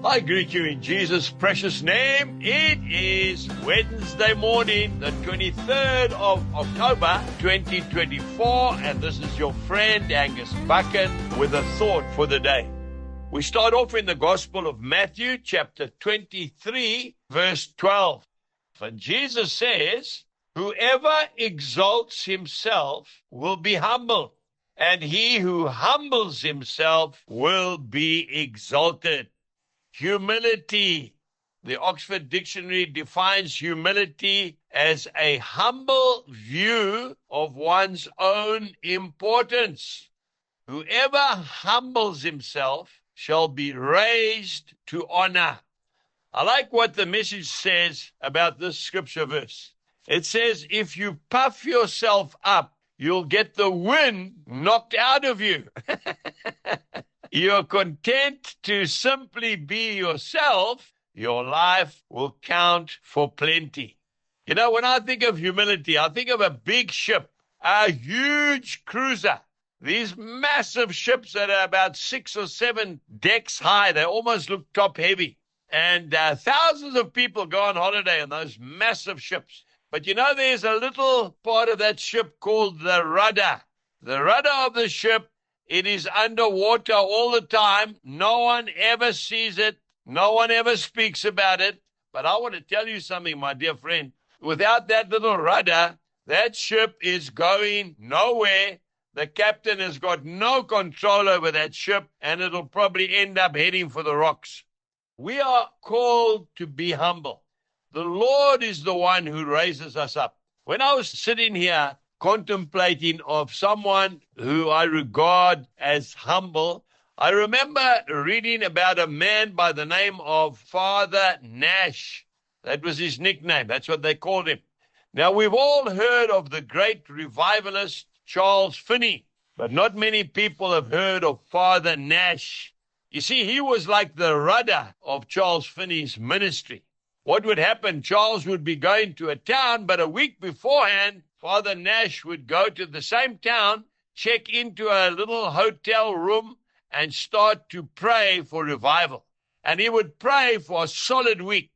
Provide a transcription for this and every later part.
I greet you in Jesus' precious name. It is Wednesday morning, the 23rd of October, 2024, and this is your friend Angus Buchen with a thought for the day. We start off in the Gospel of Matthew, chapter 23, verse 12. And Jesus says, "Whoever exalts himself will be humbled, and he who humbles himself will be exalted." Humility. The Oxford Dictionary defines humility as a humble view of one's own importance. Whoever humbles himself shall be raised to honor. I like what the Message says about this scripture verse. It says, if you puff yourself up, you'll get the wind knocked out of you. You're content to simply be yourself, your life will count for plenty. You know, when I think of humility, I think of a big ship, a huge cruiser. These massive ships that are about 6 or 7 decks high, they almost look top heavy. And thousands of people go on holiday on those massive ships. But you know, there's a little part of that ship called the rudder. The rudder of the ship, it is underwater all the time. No one ever sees it. No one ever speaks about it. But I want to tell you something, my dear friend. Without that little rudder, that ship is going nowhere. The captain has got no control over that ship, and it'll probably end up heading for the rocks. We are called to be humble. The Lord is the one who raises us up. When I was sitting here contemplating of someone who I regard as humble, I remember reading about a man by the name of Father Nash. That was his nickname. That's what they called him. Now, we've all heard of the great revivalist Charles Finney, but not many people have heard of Father Nash. You see, he was like the rudder of Charles Finney's ministry. What would happen? Charles would be going to a town, but a week beforehand, Father Nash would go to the same town, check into a little hotel room, and start to pray for revival. And he would pray for a solid week.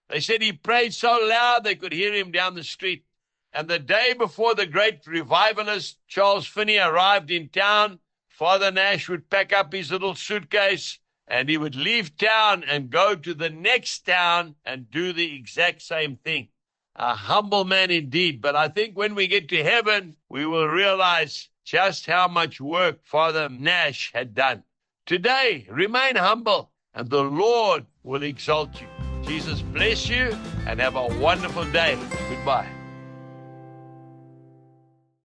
They said he prayed so loud they could hear him down the street. And the day before the great revivalist Charles Finney arrived in town, Father Nash would pack up his little suitcase and he would leave town and go to the next town and do the exact same thing. A humble man indeed, but I think when we get to heaven, we will realize just how much work Father Nash had done. Today, remain humble, and the Lord will exalt you. Jesus bless you, and have a wonderful day. Goodbye.